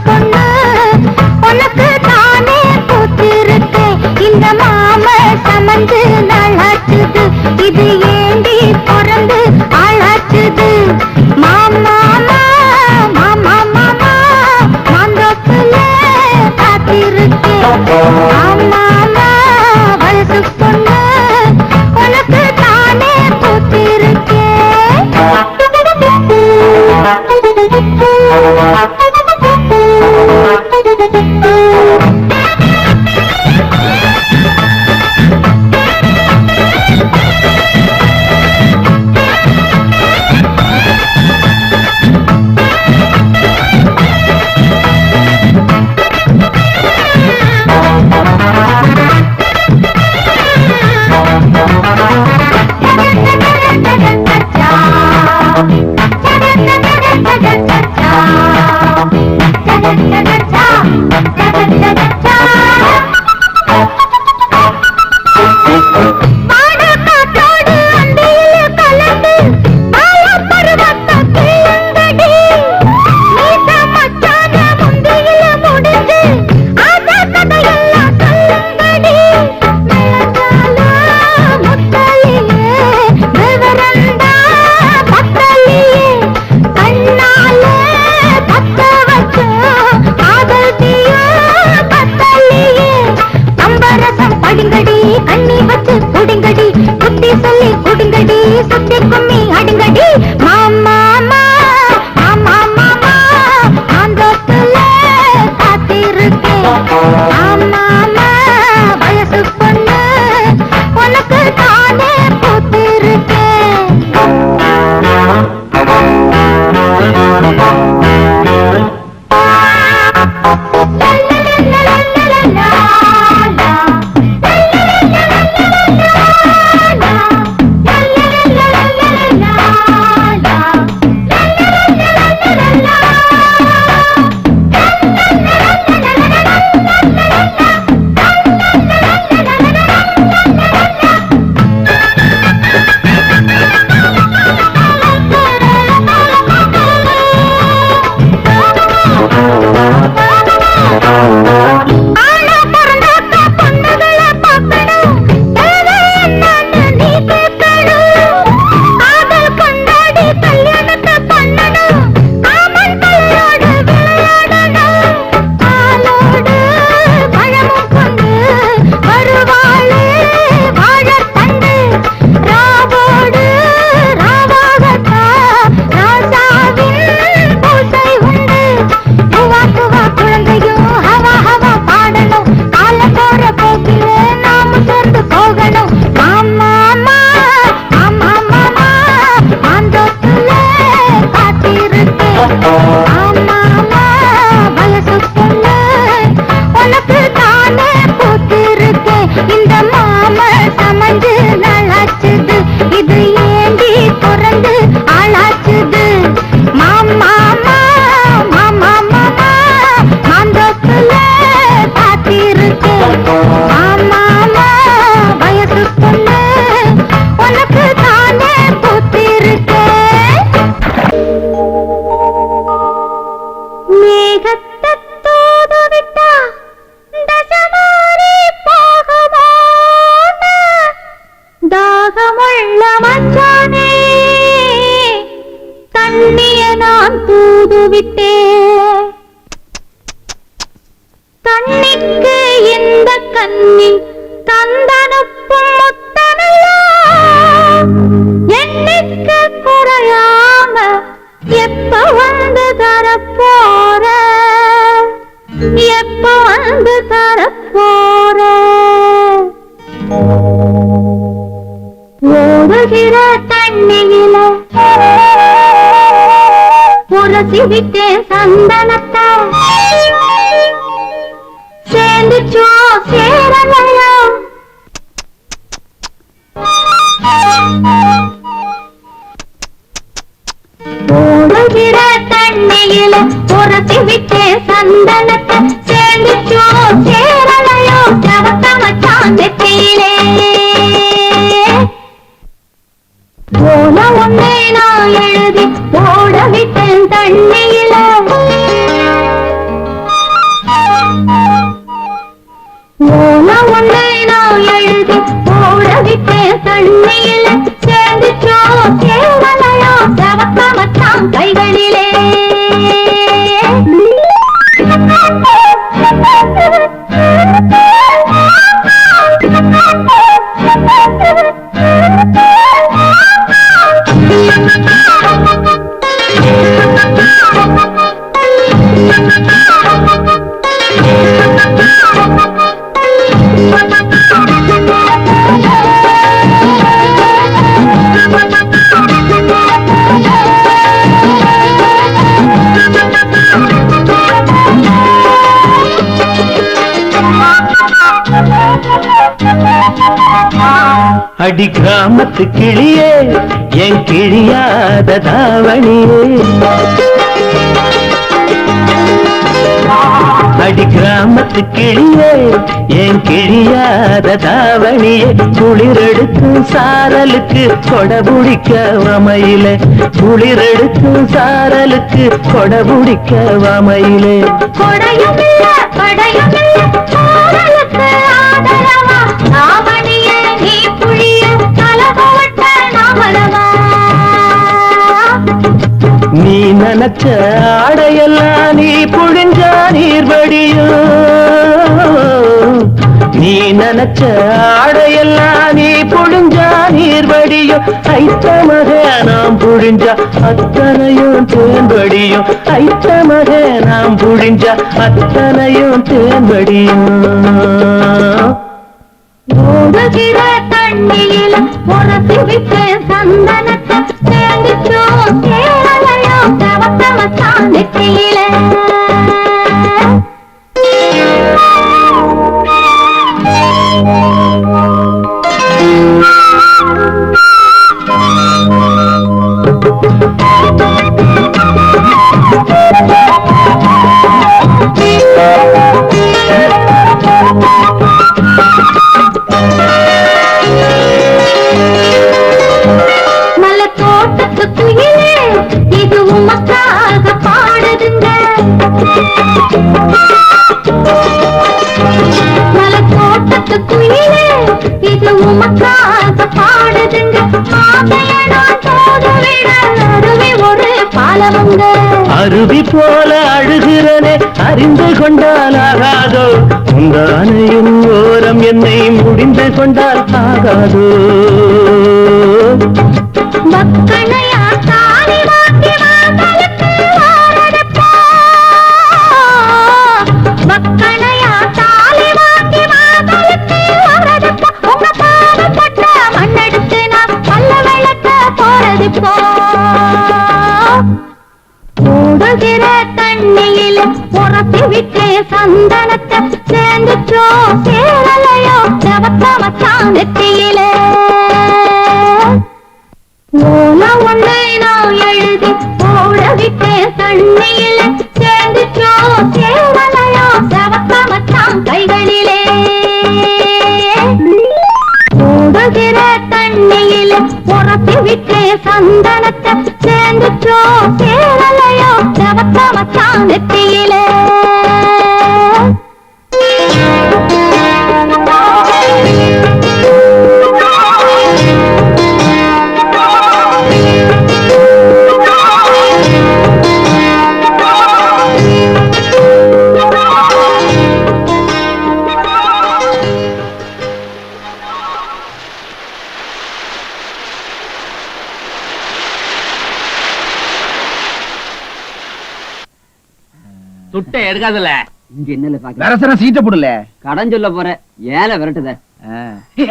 பொண்ணு உனக்கு தானே பூத்திருக்கேன். இந்த மாம சமந்து நாளாச்சுது, இது ஏண்டி பிறந்து ஆளாச்சுது. மாமா மாமா மாமா மாந்தோப்புல காத்திருக்கேன். மாமா வயசு பொண்ணு உனக்கு தானே பூத்திருக்கேன். கண்ணி வச்சு குடுங்கடி, குட்டி சொல்லி குடுங்கடி, சுத்தி கும்மி அடுங்கடி. மாமா மாமா மாமா ஆந்தோத்துல காத்திருக்கேன். மாமா வயசு பொண்ணு உனக்கு தானே பூத்திருக்கேன். இந்த மாம சமந்து நாளாச்சுது, இது ஏண்டி பிறந்து ஆளாச்சுது. மாமா மாமா மாமா மாந்தோப்புல காத்திருக்கேன். மாமா வயசு பொண்ணு உனக்கு தானே பூத்திருக்கேன். மேகத்தை தூது விட்டா தசமாரி தாகமுள்ள மச்சானே, தண்ணிய நான் தூதுவிட்டேன். தண்ணிக்கு இந்த கண்ணி தந்தனுப்பும் முத்தனையா, எண்ணிக்கு குறையாம எப்ப வந்து தரப்போற, எப்ப வந்து தரப்போற. ஓடுகிற தண்ணியில உரசி விட்டேன் சந்தனத்தை, சேர்ந்துச்சோ சேரலையோ. ஓடுகிற தண்ணியில உரசி விட்டேன் சந்தனத்தை, சேர்ந்துச்சோ சேரலையோ. சவத்த மச்சான் நெத்தியிலே போல ஒன்னே நான் எழுதி ஓட விட்டேன் தண்ணியில. தண்ணியில சேர்ந்துச்சோ சேரலையோ செவக்க மச்சான் கைகளிலே. அடி கிராமத்து கிளியே என் கிழியாத தாவணியே, அடி கிராமத்து கிளியே என் கிழியாத தாவணியே, குளிரெடுக்கும் சாரலுக்கு கொடபுடிக்க வமையிலே, குளிரெடுக்கும் சாரலுக்கு கொடபுடிக்க வமையிலே. கொடையுமில்ல படையுமில்ல சாரலுக்கு ஆதரவா தாவணியே நீ புழிய கலகவட்ட நாமலவா. நீ நினைச்ச ஆடையெல்லாம் நீ புழிஞ்சா நீர்வடியோ, நீ நினைச்ச ஆடையெல்லாம் நீ புழிஞ்சா நீர்வடியோ, ஐத்தமக நாம் புழிஞ்சா அத்தனையும் தேன்படியும், ஐத்தமக நாம் புழிஞ்சா அத்தனையும் தேன்படியும். ஓடுகிற தண்ணியில உரசி விட்டு சந்தனத்தை சேர்ந்துச்சோ சேரலையோ செவக்க மச்சான் நெத்தியில. மல தோட்டத்து குயிலே இது உமக்காக பாடுதுங்க, மல தோட்டத்து குயிலே இது உமக்காக பாடுதுங்க, ஆசைய நான் தோதுவிட அருவி ஒரு பாலமுங்க. அருவி போல அழுகிறனே அறிந்து கொண்டால் ஆகாதோ, உந்தானையும் ஓரம் என்னை முடிந்து கொண்டால் ஆகாதோ. மக்களையா தாலி வாங்கி வாங்கலுக்கு வாரதப்பா, மக்களையா தாலி வாங்கி வாங்கலுக்கு வாரதப்பா, உங்க பாவப்பட்ட மண்ணெடுத்து நான் பல்ல விளக்க போறதுப்போ. ஓடுகிற தண்ணியில உரசி விட்டு சந்தனத்தை சேர்ந்துச்சோ சேரலையோ செவக்க மச்சான் நெத்தியில. ஓல ஒன்றை நான் எழுதி ஓட விட்டு தண்ணியில சேர்ந்துச்சோ சேரலையோ செவக்க மச்சான் கைகளிலே. ஓடுகிற தண்ணியில உரசி விட்டு சந்தனத்தை சேர்ந்துச்சோ சேரலையோ செவக்க மச்சான் நெத்தியில. துட்டை எடுக்காதல இங்க என்னல பாக்க வரசர சீட்டை போடல கடன் சொல்ல போற ஏல விரட்டுத.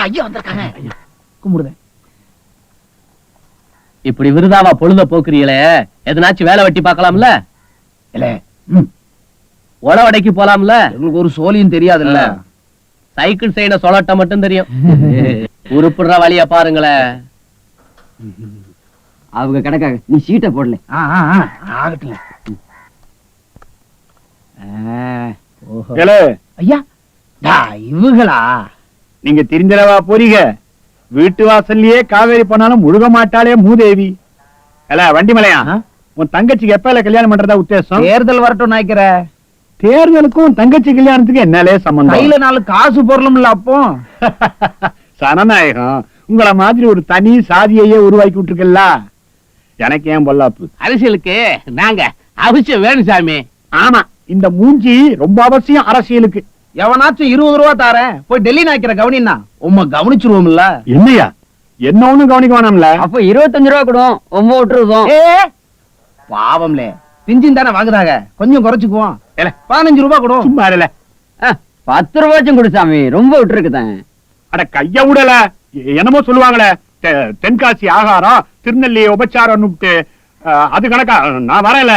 ஐயா வந்திருக்காங்க கும்பிடுதேன். இப்படி விருதாவா பொழுத போக்குறீங்களே, எதனாச்சும் வேலை வெட்டி பார்க்கலாம்ல? இல்ல உழவடைக்கு போலாம்ல? உங்களுக்கு ஒரு சோழியும் தெரியாதுல்ல. சைக்கிள் செய்யற சொலட்ட மட்டும் தெரியும். உருப்புடுற வழிய பாருங்களேன். அவங்க கிடக்காக நீ சீட்டை போடல. ஆகட்டுல ஐயா இவங்களா நீங்க தெரிஞ்சலவா போறீங்க? வீட்டு வாசல்லயே காவேரி போனாலும் முழுக மாட்டாளே மூதேவி. வண்டி மலையா, உன் தங்கச்சிக்கு எப்ப கல்யாணம் பண்றதா உத்தேசம்? தேர்தல் வரட்டும் நினைக்கிற. தேர்தலுக்கும் தங்கச்சி கல்யாணத்துக்கு என்னாலே சம்பந்தம்? கையில 4 காசு பொருளும் இல்ல. அப்போ சனநாயகம் உங்கள மாதிரி ஒரு தனி சாதியையே உருவாக்கி விட்டுருக்கல. எனக்கு ஏன் பொல்லாப்பு? அரசியலுக்கு நாங்க அவசியம் வேணும் சாமி. ஆமா, இந்த மூஞ்சி ரொம்ப அவசியம் அரசியலுக்கு. எவனாச்சும் 20 ரூபா தாரேன் போய் டெல்லி நாய்க்கிற கவனின்னா உம்மை கவனிச்சிருவோம்ல. என்னையா என்ன ஒண்ணும் கவனிக்க வேணாம்ல? அப்ப 25 ரூபா கொடுவோம், 9 விட்டுருவோம். பாவம்லே பிஞ்சின் தானே வாங்குறாங்க, கொஞ்சம் குறைச்சுக்குவோம். 15 ரூபா கொடு. சும்மா இல்ல. 10 ரூபாச்சும் கொடு சாமி, ரொம்ப விட்டுருக்குதான். அட கைய விடல, என்னமோ சொல்லுவாங்களே தென்காசி ஆகாரம் திருநெல்லி உபச்சாரம் அது கணக்கா? நான் வரல.